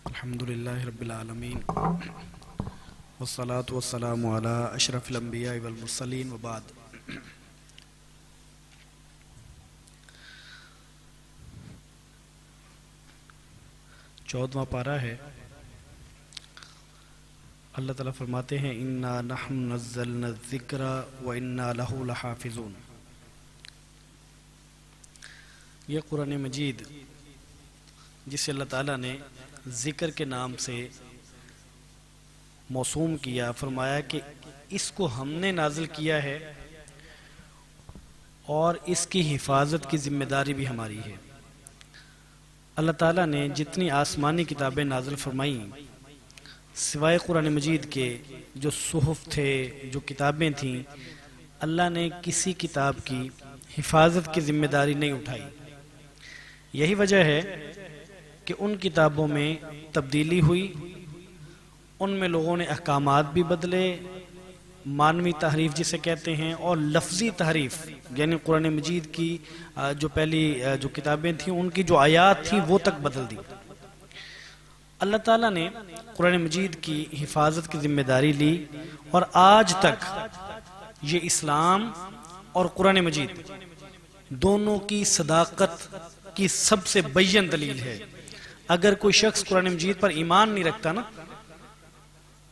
الحمدللہ رب العالمین والصلاة والسلام علی اشرف الانبیاء والمرسلین وبعد۔ چودواں پارہ ہے۔ اللہ تعالیٰ فرماتے ہیں اِنَّا نَحْنُ نَزَّلْنَا الذِّكْرَ وَإِنَّا لَهُ لَحَافِظُونَ۔ یہ قرآن مجید جسے اللہ تعالیٰ نے ذکر کے نام سے موسوم کیا، فرمایا کہ اس کو ہم نے نازل کیا ہے اور اس کی حفاظت کی ذمہ داری بھی ہماری ہے۔ اللہ تعالیٰ نے جتنی آسمانی کتابیں نازل فرمائیں سوائے قرآن مجید کے، جو صحف تھے، جو کتابیں تھیں، اللہ نے کسی کتاب کی حفاظت کی ذمہ داری نہیں اٹھائی۔ یہی وجہ ہے کہ ان کتابوں میں تبدیلی ہوئی، ان میں لوگوں نے احکامات بھی بدلے، معنوی تحریف جسے کہتے ہیں، اور لفظی تحریف، یعنی قرآن مجید کی جو پہلی جو کتابیں تھیں ان کی جو آیات تھیں وہ تک بدل دی۔ اللہ تعالیٰ نے قرآن مجید کی حفاظت کی ذمہ داری لی، اور آج تک یہ اسلام اور قرآن مجید دونوں کی صداقت کی سب سے بین دلیل ہے۔ اگر کوئی شخص قرآن مجید پر ایمان نہیں رکھتا نا،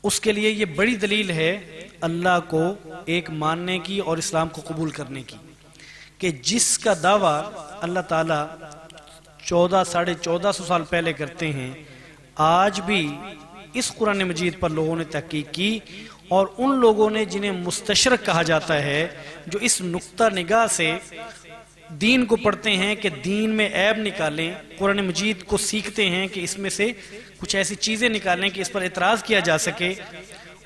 اس کے لیے یہ بڑی دلیل ہے اللہ کو ایک ماننے کی اور اسلام کو قبول کرنے کی، کہ جس کا دعویٰ اللہ تعالیٰ 1400 سال پہلے کرتے ہیں، آج بھی اس قرآن مجید پر لوگوں نے تحقیق کی، اور ان لوگوں نے جنہیں مستشرق کہا جاتا ہے، جو اس نقطہ نگاہ سے دین کو پڑھتے ہیں کہ دین میں عیب نکالیں، قرآن مجید کو سیکھتے ہیں کہ اس میں سے کچھ ایسی چیزیں نکالیں کہ اس پر اعتراض کیا جا سکے،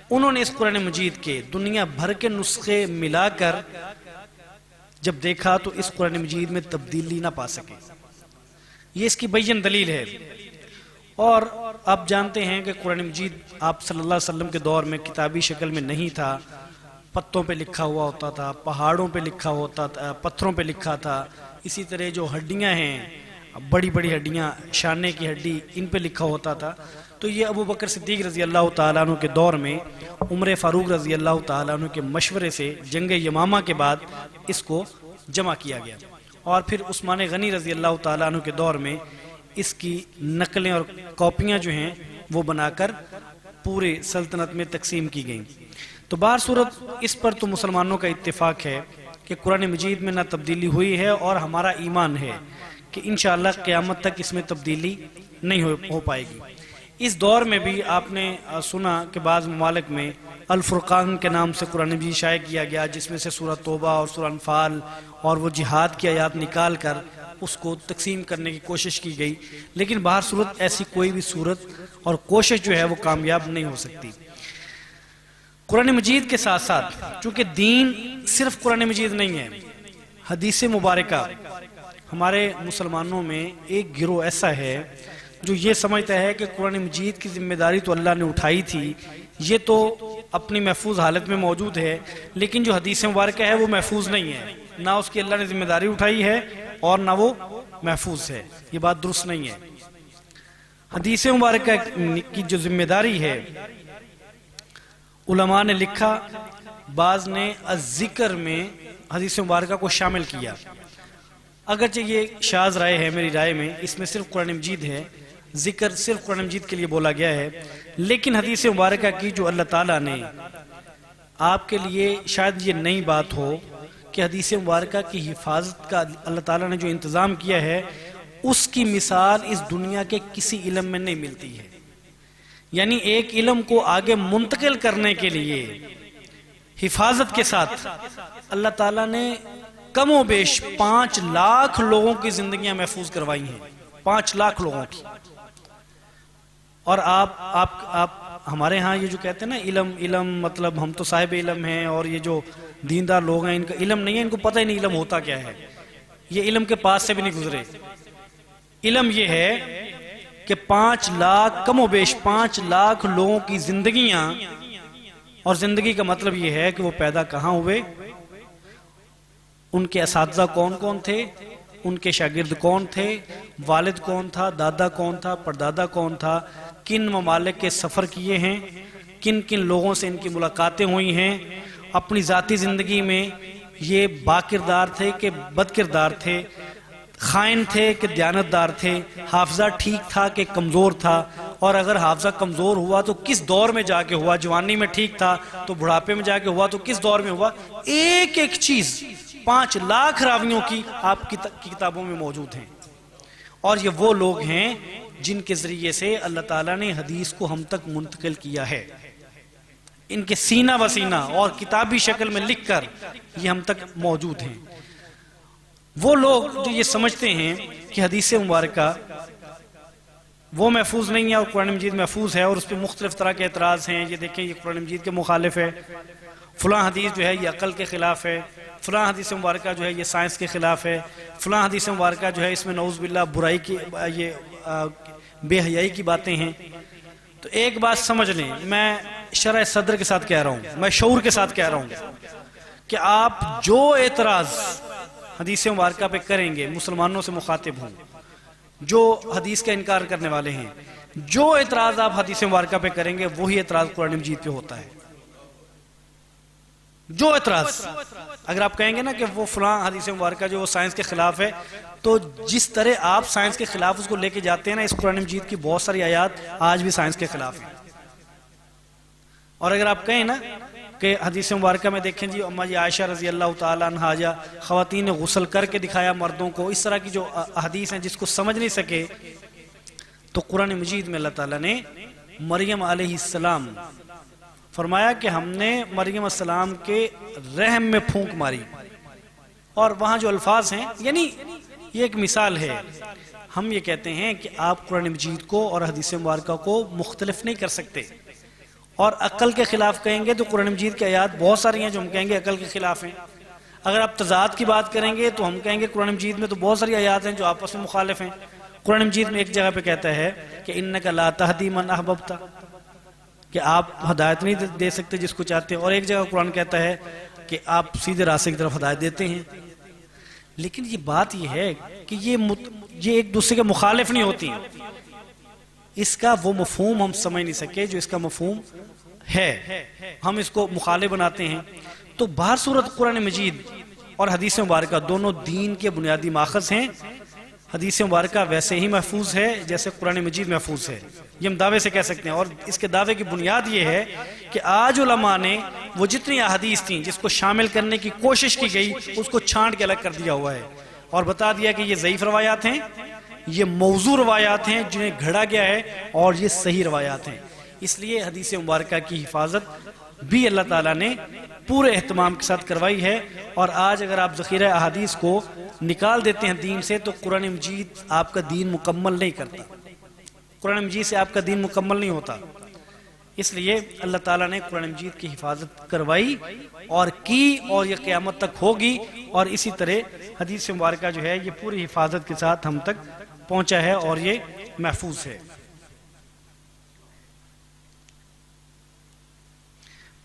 انہوں نے اس قرآن مجید کے دنیا بھر کے نسخے ملا کر جب دیکھا تو اس قرآن مجید میں تبدیلی نہ پا سکے۔ یہ اس کی بین دلیل ہے۔ اور آپ جانتے ہیں کہ قرآن مجید آپ صلی اللہ علیہ وسلم کے دور میں کتابی شکل میں نہیں تھا، پتوں پہ لکھا ہوا ہوتا تھا، پہاڑوں پہ لکھا ہوتا تھا، پتھروں پہ لکھا تھا۔ اسی طرح جو ہڈیاں ہیں، بڑی بڑی ہڈیاں، شانے کی ہڈی، ان پہ لکھا ہوتا تھا۔ تو یہ ابو بکر صدیق رضی اللہ تعالیٰ عنہ کے دور میں عمر فاروق رضی اللہ تعالیٰ عنہ کے مشورے سے جنگ یمامہ کے بعد اس کو جمع کیا گیا، اور پھر عثمان غنی رضی اللہ تعالیٰ عنہ کے دور میں اس کی نقلیں اور کاپیاں جو ہیں وہ بنا کر پورے سلطنت میں تقسیم کی گئیں۔ تو بہر صورت اس پر تو مسلمانوں کا اتفاق ہے کہ قرآن مجید میں نہ تبدیلی ہوئی ہے، اور ہمارا ایمان ہے کہ انشاءاللہ قیامت تک اس میں تبدیلی نہیں ہو پائے گی۔ اس دور میں بھی آپ نے سنا کہ بعض ممالک میں الفرقان کے نام سے قرآن مجید شائع کیا گیا، جس میں سے سورہ توبہ اور سورہ انفال اور وہ جہاد کی آیات نکال کر اس کو تقسیم کرنے کی کوشش کی گئی، لیکن بہر صورت ایسی کوئی بھی صورت اور کوشش جو ہے وہ کامیاب نہیں ہو سکتی۔ قرآن مجید کے ساتھ ساتھ چونکہ دین صرف قرآن مجید نہیں ہے، حدیث مبارکہ، ہمارے مسلمانوں میں ایک گروہ ایسا ہے جو یہ سمجھتا ہے کہ قرآن مجید کی ذمہ داری تو اللہ نے اٹھائی تھی، یہ تو اپنی محفوظ حالت میں موجود ہے، لیکن جو حدیث مبارکہ ہے وہ محفوظ نہیں ہے، نہ اس کی اللہ نے ذمہ داری اٹھائی ہے اور نہ وہ محفوظ ہے۔ یہ بات درست نہیں ہے۔ حدیث مبارکہ کی جو ذمہ داری ہے، علماء نے لکھا، بعض نے الذکر میں حدیث مبارکہ کو شامل کیا، اگرچہ یہ شاذ رائے ہے، میری رائے میں اس میں صرف قرآن مجید ہے، ذکر صرف قرآن مجید کے لیے بولا گیا ہے، لیکن حدیث مبارکہ کی جو اللہ تعالیٰ نے آپ کے لیے شاید یہ نئی بات ہو کہ حدیث مبارکہ کی حفاظت کا اللہ تعالیٰ نے جو انتظام کیا ہے، اس کی مثال اس دنیا کے کسی علم میں نہیں ملتی ہے۔ یعنی ایک علم کو آگے منتقل کرنے کے لیے حفاظت کے ساتھ اللہ تعالیٰ نے کم و بیش 5 لاکھ لوگوں کی زندگیاں محفوظ کروائی ہیں، 5 لاکھ لوگوں کی۔ اور آپ ہمارے ہاں یہ جو کہتے ہیں نا علم مطلب ہم تو صاحب علم ہیں، اور یہ جو دیندار لوگ ہیں ان کا علم نہیں ہے، ان کو پتہ ہی نہیں علم ہوتا کیا ہے، یہ علم کے پاس سے بھی نہیں گزرے۔ علم یہ ہے کہ 5 لاکھ کم و بیش 5 لاکھ لوگوں کی زندگیاں، اور زندگی کا مطلب یہ ہے کہ وہ پیدا کہاں ہوئے، ان کے اساتذہ کون کون تھے، ان کے شاگرد کون تھے، والد کون تھا، دادا کون تھا، پردادا کون تھا، کن ممالک کے سفر کیے ہیں، کن کن لوگوں سے ان کی ملاقاتیں ہوئی ہیں، اپنی ذاتی زندگی میں یہ با کردار تھے کہ بد کردار تھے، خائن تھے کہ دیانتدار تھے، حافظہ ٹھیک تھا کہ کمزور تھا، اور اگر حافظہ کمزور ہوا تو کس دور میں جا کے ہوا، جوانی میں ٹھیک تھا تو بڑھاپے میں جا کے ہوا تو کس دور میں ہوا، ایک ایک چیز 5 لاکھ راویوں کی آپ کی کتابوں میں موجود ہیں۔ اور یہ وہ لوگ ہیں جن کے ذریعے سے اللہ تعالیٰ نے حدیث کو ہم تک منتقل کیا ہے، ان کے سینہ و سینہ اور کتابی شکل میں لکھ کر یہ ہم تک موجود ہیں۔ وہ لوگ جو یہ سمجھتے ہیں کہ حدیث مبارکہ وہ محفوظ نہیں ہے اور قرآن مجید محفوظ ہے، اور اس پہ مختلف طرح کے اعتراض ہیں، یہ دیکھیں یہ قرآن مجید کے مخالف ہے، فلاں حدیث جو ہے یہ عقل کے خلاف ہے، فلاں حدیث مبارکہ جو ہے یہ سائنس کے خلاف ہے، فلاں حدیث مبارکہ جو ہے اس میں نعوذ باللہ برائی کی، یہ بے حیائی کی باتیں ہیں۔ تو ایک بات سمجھ لیں، میں شرح صدر کے ساتھ کہہ رہا ہوں، میں شعور کے ساتھ کہہ رہا ہوں کہ آپ جو اعتراض حدیث مبارکہ پہ کریں گے، مسلمانوں سے مخاطب ہوں جو حدیث کا انکار کرنے والے ہیں، جو اعتراض آپ حدیث مبارکہ پہ کریں گے وہی اعتراض قرآن مجید پہ ہوتا ہے۔ جو اعتراض اگر آپ کہیں گے نا کہ وہ فلاں حدیث مبارکہ جو وہ سائنس کے خلاف ہے، تو جس طرح آپ سائنس کے خلاف اس کو لے کے جاتے ہیں نا، اس قرآن مجید کی بہت ساری آیات آج بھی سائنس کے خلاف ہیں۔ اور اگر آپ کہیں نا کہ حدیث مبارکہ میں دیکھیں جی اما جی عائشہ رضی اللہ تعالیٰ عنہا یا خواتین نے غسل کر کے دکھایا مردوں کو، اس طرح کی جو حدیث ہیں جس کو سمجھ نہیں سکے، تو قرآن مجید میں اللہ تعالیٰ نے مریم علیہ السلام فرمایا کہ ہم نے مریم السلام کے رحم میں پھونک ماری، اور وہاں جو الفاظ ہیں، یعنی یہ ایک مثال ہے۔ ہم یہ کہتے ہیں کہ آپ قرآن مجید کو اور حدیث مبارکہ کو مختلف نہیں کر سکتے، اور عقل کے خلاف کہیں گے تو قرآن مجید کی آیات بہت ساری ہیں جو ہم کہیں گے عقل کے خلاف ہیں۔ اگر آپ تضاد کی بات کریں گے تو ہم کہیں گے قرآن مجید میں تو بہت ساری آیات ہیں جو آپس میں مخالف ہیں۔ قرآن مجید میں ایک جگہ پہ کہتا ہے کہ انک لا تہدی من احببت، کہ آپ ہدایت نہیں دے سکتے جس کو چاہتے ہیں، اور ایک جگہ قرآن کہتا ہے کہ آپ سیدھے راستے کی طرف ہدایت دیتے ہیں۔ لیکن یہ بات یہ ہے کہ یہ ایک دوسرے کے مخالف نہیں ہوتی ہیں، اس کا وہ مفہوم ہم سمجھ نہیں سکے جو اس کا مفہوم ہے، ہم اس کو مخالف بناتے ہیں۔ تو بہر صورت قرآن مجید اور حدیث مبارکہ دونوں دین کے بنیادی ماخذ ہیں۔ حدیث مبارکہ ویسے ہی محفوظ ہے جیسے قرآن مجید محفوظ ہے، یہ ہم دعوے سے کہہ سکتے ہیں، اور اس کے دعوے کی بنیاد یہ ہے کہ آج علماء نے وہ جتنی احادیث تھیں جس کو شامل کرنے کی کوشش کی گئی اس کو چھانٹ کے الگ کر دیا ہوا ہے، اور بتا دیا کہ یہ ضعیف روایات ہیں، یہ موضوع روایات ہیں جنہیں گھڑا گیا ہے، اور یہ صحیح روایات ہیں۔ اس لیے حدیث مبارکہ کی حفاظت بھی اللہ تعالیٰ نے پورے اہتمام کے ساتھ کروائی ہے، اور آج اگر آپ ذخیرہ احادیث کو نکال دیتے ہیں دین سے تو قرآن مجید آپ کا دین مکمل نہیں کرتا، قرآن مجید سے آپ کا دین مکمل نہیں ہوتا۔ اس لیے اللہ تعالیٰ نے قرآن مجید کی حفاظت کروائی اور کی، اور یہ قیامت تک ہوگی، اور اسی طرح حدیث مبارکہ جو ہے یہ پوری حفاظت کے ساتھ ہم تک پہنچا ہے اور یہ محفوظ ہے۔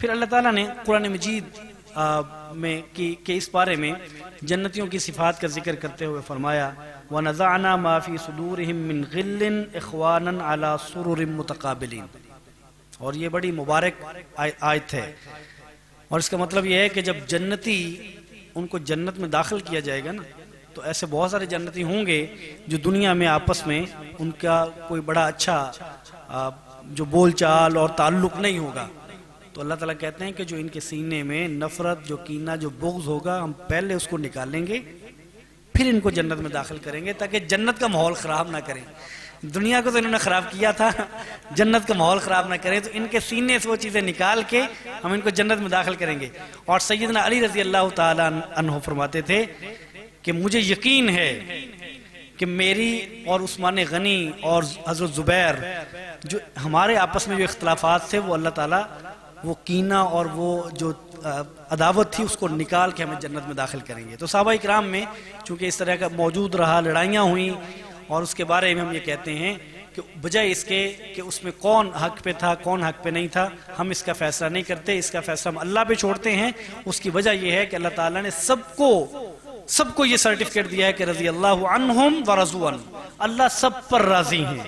پھر اللہ تعالیٰ نے قرآن مجید میں کہ اس بارے میں جنتیوں کی صفات کا ذکر کرتے ہوئے فرمایا وَنَزَعْنَا مَا فِي صُدُورِهِم مِّن غِلٍّ إِخْوَانًا عَلَى سُرُرٍ مُتَقَابِلِينَ، اور یہ بڑی مبارک آیت ہے، اور اس کا مطلب یہ ہے کہ جب جنتی ان کو جنت میں داخل کیا جائے گا نا، تو ایسے بہت سارے جنتی ہوں گے جو دنیا میں آپس میں ان کا کوئی بڑا اچھا جو بول چال اور تعلق نہیں ہوگا، تو اللہ تعالیٰ کہتے ہیں کہ جو ان کے سینے میں نفرت، جو کینہ، جو بغض ہوگا، ہم پہلے اس کو نکالیں گے، پھر ان کو جنت میں داخل کریں گے تاکہ جنت کا ماحول خراب نہ کریں۔ دنیا کو تو انہوں نے خراب کیا تھا، جنت کا ماحول خراب نہ کریں، تو ان کے سینے سے وہ چیزیں نکال کے ہم ان کو جنت میں داخل کریں گے۔ اور سیدنا علی رضی اللہ تعالیٰ عنہ فرماتے تھے کہ مجھے یقین ہے کہ میری اور عثمان غنی اور حضرت زبیر جو ہمارے آپس میں جو اختلافات تھے وہ اللہ تعالیٰ وہ کینہ اور وہ جو عداوت تھی اس کو نکال کے ہمیں جنت میں داخل کریں گے۔ تو صحابہ اکرام میں چونکہ اس طرح کا موجود رہا، لڑائیاں ہوئیں، اور اس کے بارے میں ہم یہ کہتے ہیں کہ بجائے اس کے کہ اس میں کون حق پہ تھا کون حق پہ نہیں تھا، ہم اس کا فیصلہ نہیں کرتے، اس کا فیصلہ ہم اللہ پہ چھوڑتے ہیں۔ اس کی وجہ یہ ہے کہ اللہ تعالیٰ نے سب کو سب کو یہ سرٹیفکیٹ دیا ہے کہ رضی اللہ عنہم ورضوا عنہ، اللہ سب پر راضی ہیں۔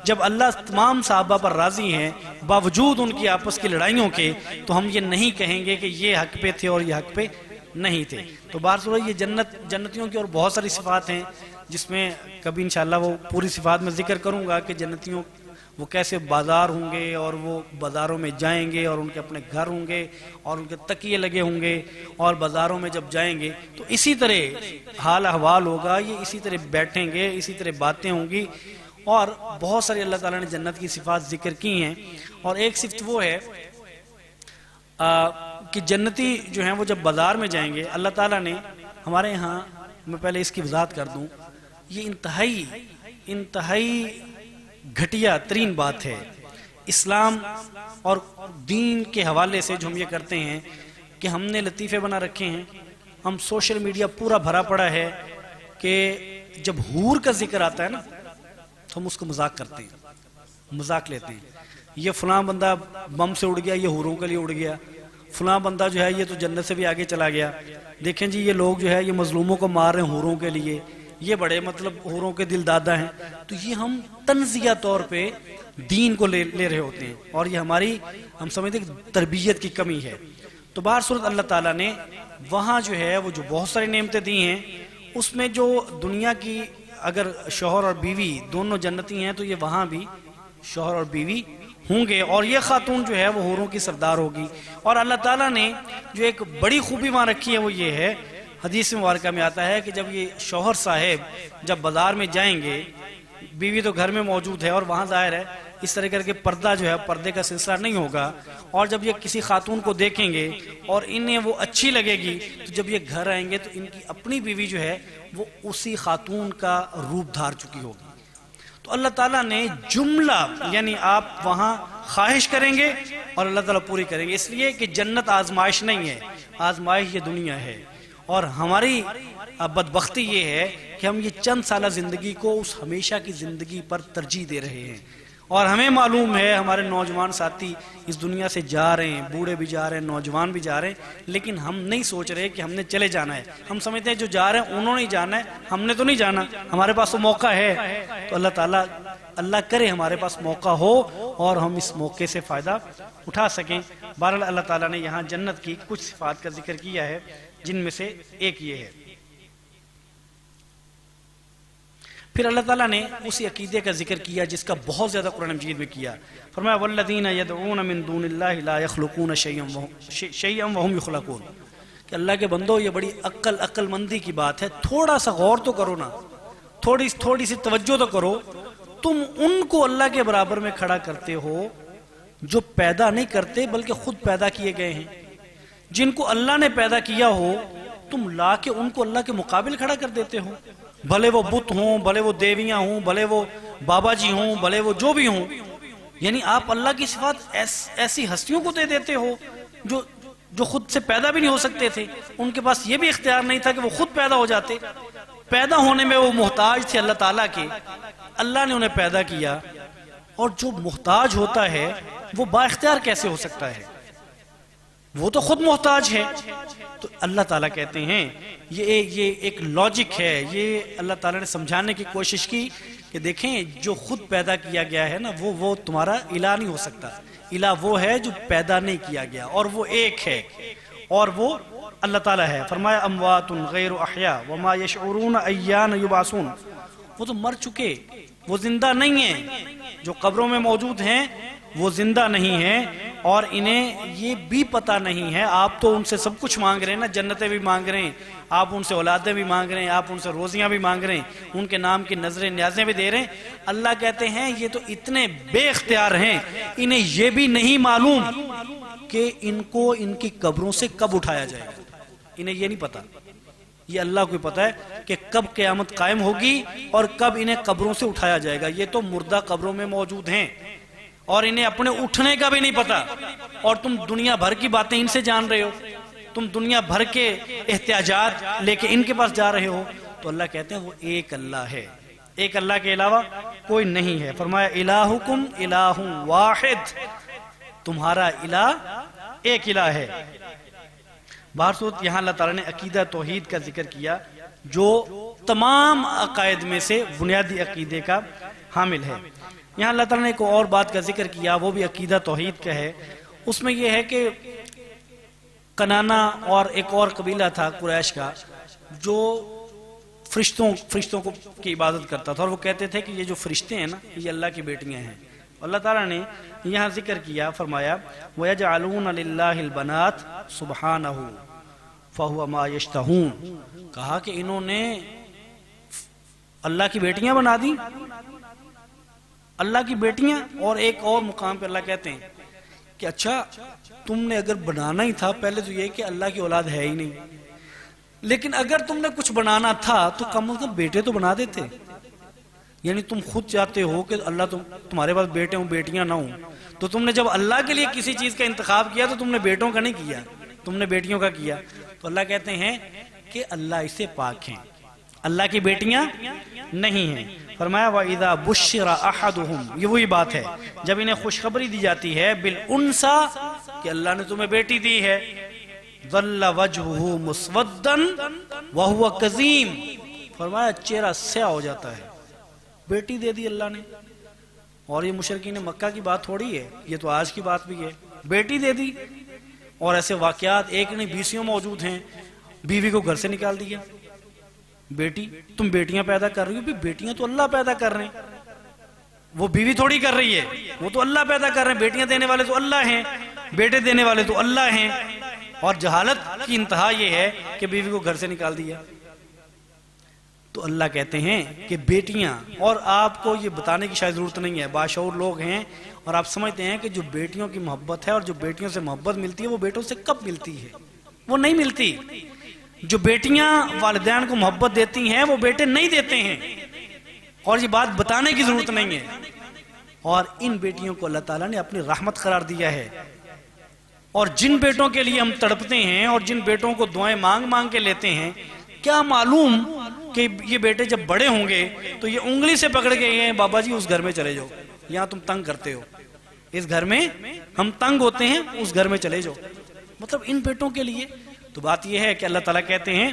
جب اللہ تمام صحابہ پر راضی ہیں باوجود ان کی آپس کی لڑائیوں کے، تو ہم یہ نہیں کہیں گے کہ یہ حق پہ تھے اور یہ حق پہ نہیں تھے۔ تو بہرصورت یہ جنتیوں کی اور بہت ساری صفات ہیں، جس میں کبھی انشاءاللہ وہ پوری صفات میں ذکر کروں گا کہ جنتیوں وہ کیسے بازار ہوں گے، اور وہ بازاروں میں جائیں گے، اور ان کے اپنے گھر ہوں گے، اور ان کے تکیے لگے ہوں گے، اور بازاروں میں جب جائیں گے تو اسی طرح حال احوال ہوگا، یہ اسی طرح بیٹھیں گے، اسی طرح باتیں ہوں گی۔ اور بہت ساری اللہ تعالیٰ نے جنت کی صفات ذکر کی ہیں، اور ایک صفت وہ ہے کہ جنتی جو ہیں وہ جب بازار میں جائیں گے، اللہ تعالیٰ نے ہمارے ہاں، میں پہلے اس کی وضاحت کر دوں، یہ انتہائی گھٹیا ترین بات ہے اسلام اور دین کے حوالے سے جو ہم یہ کرتے ہیں کہ ہم نے لطیفے بنا رکھے ہیں، ہم سوشل میڈیا پورا بھرا پڑا ہے کہ جب حور کا ذکر آتا ہے نا تو ہم اس کو مذاق کرتے ہیں، مذاق لیتے ہیں، یہ فلاں بندہ بم سے اڑ گیا، یہ حوروں کے لیے اڑ گیا، فلاں بندہ جو ہے یہ تو جنت سے بھی آگے چلا گیا، دیکھیں جی یہ لوگ جو ہے یہ مظلوموں کو مار رہے ہیں حوروں کے لیے، یہ بڑے مطلب حوروں کے دل دادا ہیں۔ تو یہ ہم تنزیہ طور پہ دین کو لے رہے ہوتے ہیں، اور یہ ہماری ہم سمجھتے ہیں کہ تربیت کی کمی ہے۔ تو بہرصورت اللہ تعالیٰ نے وہاں جو ہے وہ جو بہت ساری نعمتیں دی ہیں، اس میں جو دنیا کی اگر شوہر اور بیوی دونوں جنتی ہیں تو یہ وہاں بھی شوہر اور بیوی ہوں گے، اور یہ خاتون جو ہے وہ حوروں کی سردار ہوگی۔ اور اللہ تعالیٰ نے جو ایک بڑی خوبی وہاں رکھی ہے وہ یہ ہے، حدیث مبارکہ میں آتا ہے کہ جب یہ شوہر صاحب جب بازار میں جائیں گے، بیوی تو گھر میں موجود ہے، اور وہاں ظاہر ہے اس طرح کر کے پردہ جو ہے پردے کا سلسلہ نہیں ہوگا، اور جب یہ کسی خاتون کو دیکھیں گے اور انہیں وہ اچھی لگے گی تو جب یہ گھر آئیں گے تو ان کی اپنی بیوی جو ہے وہ اسی خاتون کا روپ دھار چکی ہوگی۔ تو اللہ تعالیٰ نے جملہ یعنی آپ وہاں خواہش کریں گے اور اللہ تعالیٰ پوری کریں گے، اس لیے کہ جنت آزمائش نہیں ہے، آزمائش یہ دنیا ہے۔ اور ہماری بدبختی یہ ہے کہ ہم یہ چند سالہ زندگی کو اس ہمیشہ کی زندگی پر ترجیح دے رہے ہیں، اور ہمیں معلوم ہے ہمارے نوجوان ساتھی اس دنیا سے جا رہے ہیں، بوڑھے بھی جا رہے ہیں، نوجوان بھی جا رہے ہیں، لیکن ہم نہیں سوچ رہے کہ ہم نے چلے جانا ہے۔ ہم سمجھتے ہیں جو جا رہے ہیں انہوں نے جانا ہے، ہم نے تو نہیں جانا، ہمارے پاس تو موقع ہے۔ تو اللہ تعالیٰ اللہ کرے ہمارے پاس موقع ہو اور ہم اس موقع سے فائدہ اٹھا سکیں۔ بہرحال اللہ تعالیٰ نے یہاں جنت کی کچھ صفات کا ذکر کیا ہے، جن میں سے ایک یہ ہے۔ پھر اللہ تعالیٰ نے اسی عقیدے کا ذکر کیا جس کا بہت زیادہ قرآن مجید میں کیا، فرمایا والذین یدعون من دون اللہ لا یخلقون شیئا وہم یخلقون، کہ اللہ کے بندو یہ بڑی عقل مندی کی بات ہے، تھوڑا سا غور تو کرو نا، تھوڑی سی توجہ تو کرو، تم ان کو اللہ کے برابر میں کھڑا کرتے ہو جو پیدا نہیں کرتے بلکہ خود پیدا کیے گئے ہیں۔ جن کو اللہ نے پیدا کیا ہو تم لا کے ان کو اللہ کے مقابل کھڑا کر دیتے ہو، بھلے وہ بت ہوں، بھلے وہ دیویاں ہوں، بھلے وہ بابا جی ہوں، بھلے وہ جو بھی ہوں، یعنی آپ اللہ کی صفات ایسی ہستیوں کو دے دیتے ہو جو خود سے پیدا بھی نہیں ہو سکتے تھے، ان کے پاس یہ بھی اختیار نہیں تھا کہ وہ خود پیدا ہو جاتے، پیدا ہونے میں وہ محتاج تھے اللہ تعالیٰ کے، اللہ نے انہیں پیدا کیا، اور جو محتاج ہوتا ہے وہ با اختیار کیسے ہو سکتا ہے؟ وہ تو خود محتاج ہے۔ تو اللہ تعالیٰ کہتے ہیں یہ ایک لاجک ہے، یہ اللہ تعالیٰ نے سمجھانے کی کوشش کی کہ دیکھیں جو خود پیدا کیا گیا ہے نا وہ تمہارا الہ نہیں ہو سکتا، الہ وہ ہے جو پیدا نہیں کیا گیا، اور وہ ایک ہے، اور وہ اللہ تعالیٰ ہے۔ فرمایا اموات غیر احیاء وما یشعرون ایان یبعثون، وہ تو مر چکے، وہ زندہ نہیں ہیں، جو قبروں میں موجود ہیں وہ زندہ نہیں ہیں، اور انہیں یہ بھی پتہ نہیں ہے۔ آپ تو ان سے سب کچھ مانگ رہے ہیں نا، جنتیں بھی مانگ رہے ہیں، آپ ان سے اولادیں بھی مانگ رہے ہیں، آپ ان سے روزیاں بھی مانگ رہے ہیں، ان کے نام کی نظریں نیازیں بھی دے رہے ہیں۔ اللہ کہتے ہیں یہ تو اتنے بے اختیار ہیں، انہیں یہ بھی نہیں معلوم کہ ان کو ان کی قبروں سے کب اٹھایا جائے گا، انہیں یہ نہیں پتہ۔ یہ اللہ کو پتہ ہے کہ کب قیامت قائم ہوگی اور کب انہیں قبروں سے اٹھایا جائے گا۔ یہ تو مردہ قبروں میں موجود ہیں اور انہیں اپنے اٹھنے کا بھی نہیں پتا، اور تم دنیا بھر کی باتیں ان سے جان رہے ہو، تم دنیا بھر کے احتیاجات لے کے ان کے پاس جا رہے ہو۔ تو اللہ کہتے ہیں وہ ایک اللہ ہے، ایک اللہ کے علاوہ کوئی نہیں ہے۔ فرمایا الہکم الہ واحد، تمہارا الہ ایک الہ ہے۔ بہرصورت یہاں اللہ تعالیٰ نے عقیدہ توحید کا ذکر کیا جو تمام عقائد میں سے بنیادی عقیدے کا حامل ہے۔ یہاں اللہ تعالیٰ نے ایک اور بات کا ذکر کیا، وہ بھی عقیدہ توحید کا ہے۔ اس میں یہ ہے کہ کنانا اور ایک اور قبیلہ تھا قریش کا جو فرشتوں کی عبادت کرتا تھا، اور وہ کہتے تھے کہ یہ جو فرشتے ہیں نا یہ اللہ کی بیٹیاں ہیں۔ اللہ تعالیٰ نے یہاں ذکر کیا، فرمایا وَيَجْعَلُونَ لِلَّهِ الْبَنَاتِ سُبْحَانَهُ فَهُوَ مَا يَشْتَهُونَ، کہا کہ انہوں نے اللہ کی بیٹیاں بنا دی، اللہ کی بیٹیاں۔ اور ایک اور مقام پہ اللہ کہتے ہیں کہ اچھا تم نے اگر بنانا ہی تھا، پہلے تو یہ کہ اللہ کی اولاد ہے ہی نہیں، لیکن اگر تم نے کچھ بنانا تھا تو کم از کم بیٹے تو بنا دیتے۔ یعنی تم خود چاہتے ہو کہ اللہ تمہارے پاس بیٹے ہوں بیٹیاں نہ ہوں، تو تم نے جب اللہ کے لیے کسی چیز کا انتخاب کیا تو تم نے بیٹوں کا نہیں کیا، تم نے بیٹیوں کا کیا۔ تو اللہ کہتے ہیں کہ اللہ اسے پاک ہیں، اللہ کی بیٹیاں نہیں ہیں۔ فرمایا وَإِذَا بُشِّرَ أَحَدُهُمْ، یہ وہی بات ہے جب انہیں خوشخبری دی جاتی ہے بِالْأُنْثَى، کہ اللہ نے تمہیں بیٹی دی ہے، ظَلَّ وَجْهُهُ مُسْوَدًّا وَهُوَ كَظِيمٌ، فرمایا چہرہ سیاہ ہو جاتا ہے، بیٹی دے دی اللہ نے۔ اور یہ مشرکین مکہ کی بات تھوڑی ہے، یہ تو آج کی بات بھی ہے، بیٹی دے دی۔ اور ایسے واقعات ایک نہیں بیسیوں موجود ہیں، بیوی کو گھر سے نکال دیا، بیٹی تم بیٹیاں پیدا کر رہی ہو، بیٹیاں تو اللہ پیدا کر رہے ہیں، وہ بیوی تھوڑی کر رہی ہے، وہ تو اللہ پیدا کر رہے ہیں، بیٹیاں دینے والے تو اللہ ہیں، بیٹے دینے والے تو اللہ ہیں۔ اور جہالت کی انتہا یہ ہے کہ بیوی کو گھر سے نکال دیا۔ تو اللہ کہتے ہیں کہ بیٹیاں، اور آپ کو یہ بتانے کی شاید ضرورت نہیں ہے، باشعور لوگ ہیں اور آپ سمجھتے ہیں کہ جو بیٹیوں کی محبت ہے اور جو بیٹیوں سے محبت ملتی ہے وہ بیٹوں سے کب ملتی ہے؟ وہ نہیں ملتی۔ جو بیٹیاں والدین کو محبت دیتی ہیں وہ بیٹے نہیں دیتے ہیں، اور یہ بات بتانے کی ضرورت نہیں ہے۔ اور ان بیٹیوں کو اللہ تعالیٰ نے اپنی رحمت قرار دیا ہے، اور جن بیٹوں کے لیے ہم تڑپتے ہیں اور جن بیٹوں کو دعائیں مانگ مانگ کے لیتے ہیں، کیا معلوم کہ یہ بیٹے جب بڑے ہوں گے تو یہ انگلی سے پکڑ کے ہیں بابا جی اس گھر میں چلے جاؤ، یہاں تم تنگ کرتے ہو، اس گھر میں ہم تنگ ہوتے ہیں، اس گھر میں چلے جاؤ۔ مطلب ان بیٹوں کے لیے تو بات یہ ہے کہ اللہ تعالیٰ کہتے ہیں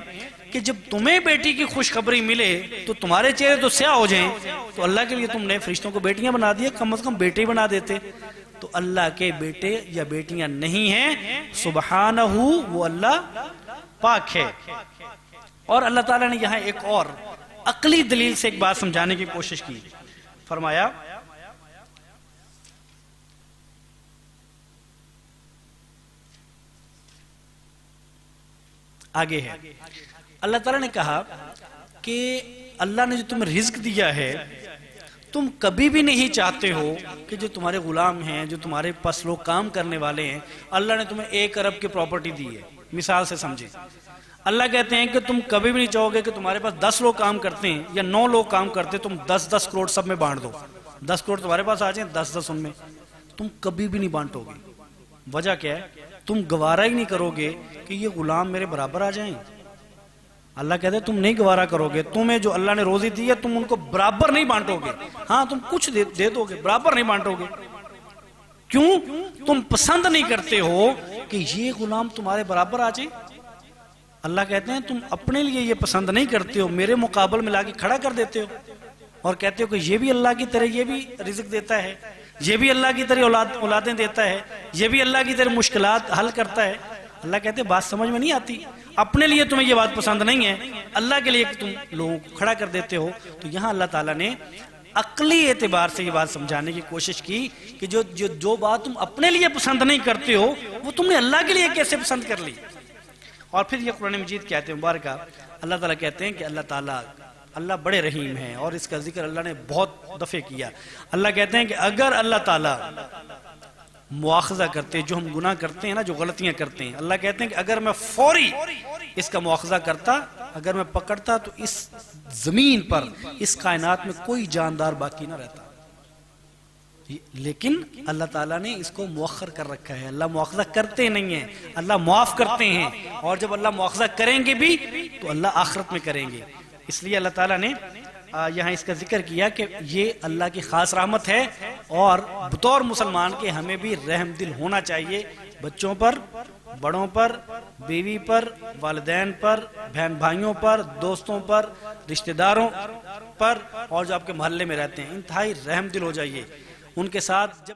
کہ جب تمہیں بیٹی کی خوشخبری ملے تو تمہارے چہرے تو سیاہ ہو جائیں، تو اللہ کے لیے تم نے فرشتوں کو بیٹیاں بنا دیا، کم از کم بیٹے بنا دیتے۔ تو اللہ کے بیٹے یا بیٹیاں نہیں ہیں، سبحانہ، وہ اللہ پاک ہے۔ اور اللہ تعالیٰ نے یہاں ایک اور عقلی دلیل سے ایک بات سمجھانے کی کوشش کی، فرمایا آگے ہے، اللہ تعالیٰ نے کہا کہ اللہ نے جو تمہیں رزق دیا ہے، تم کبھی بھی نہیں چاہتے ہو کہ جو تمہارے غلام ہیں، جو تمہارے پاس لوگ کام کرنے والے ہیں، اللہ نے تمہیں 1 ارب کی پراپرٹی دی ہے۔ مثال سے سمجھے، اللہ کہتے ہیں کہ تم کبھی بھی نہیں چاہو گے کہ تمہارے پاس 10 لوگ کام کرتے ہیں یا 9 لوگ کام کرتے، تم 10-10 کروڑ سب میں بانٹ دو، 10 کروڑ تمہارے پاس آ جائیں، 10-10 ان میں، تم کبھی بھی نہیں بانٹو گے۔ وجہ کیا ہے؟ تم گوارا ہی نہیں کرو گے کہ یہ غلام میرے برابر آ جائیں۔ اللہ کہتے ہیں تم نہیں گوارا کرو گے، تمہیں جو اللہ نے روزی دی ہے تم ان کو برابر نہیں بانٹو گے، ہاں تم کچھ دے دو گے، برابر نہیں بانٹو گے۔ کیوں؟ تم پسند نہیں کرتے ہو کہ یہ غلام تمہارے برابر آ جائیں۔ اللہ کہتے ہیں تم اپنے لیے یہ پسند نہیں کرتے ہو، میرے مقابل میں لا کے کھڑا کر دیتے ہو، اور کہتے ہو کہ یہ بھی اللہ کی طرح یہ بھی رزق دیتا ہے، یہ بھی اللہ کی طرح اولادیں دیتا ہے، یہ بھی اللہ کی طرح مشکلات حل کرتا ہے۔ اللہ کہتے ہیں بات سمجھ میں نہیں آتی، اپنے لیے تمہیں یہ بات پسند نہیں ہے، اللہ کے لیے تم لوگوں کو کھڑا کر دیتے ہو۔ تو یہاں اللہ تعالیٰ نے عقلی اعتبار سے یہ بات سمجھانے کی کوشش کی کہ جو بات تم اپنے لیے پسند نہیں کرتے ہو وہ تم نے اللہ کے لیے کیسے پسند کر لی۔ اور پھر یہ قرآن مجید کہتے ہیں مبارکہ، اللہ تعالیٰ کہتے ہیں کہ اللہ بڑے رحیم ہیں، اور اس کا ذکر اللہ نے بہت دفعہ کیا۔ اللہ کہتے ہیں کہ اگر اللہ تعالیٰ مواخذہ کرتے، جو ہم گناہ کرتے ہیں نا، جو غلطیاں کرتے ہیں، اللہ کہتے ہیں کہ اگر میں فوری اس کا مواخذہ کرتا، اگر میں پکڑتا تو اس زمین پر، اس کائنات میں کوئی جاندار باقی نہ رہتا۔ لیکن اللہ تعالیٰ نے اس کو مؤخر کر رکھا ہے، اللہ مواخذہ کرتے نہیں ہیں، اللہ معاف کرتے ہیں، اور جب اللہ مواخذہ کریں گے بھی تو اللہ آخرت میں کریں گے۔ اس لیے اللہ تعالیٰ نے یہاں اس کا ذکر کیا کہ یہ اللہ کی خاص رحمت ہے، اور بطور مسلمان کے ہمیں بھی رحم دل ہونا چاہیے بچوں پر، بڑوں پر، بیوی پر، والدین پر، بہن بھائیوں پر، دوستوں پر، رشتہ داروں پر، اور جو آپ کے محلے میں رہتے ہیں انتہائی رحم دل ہو جائیے ان کے ساتھ. جب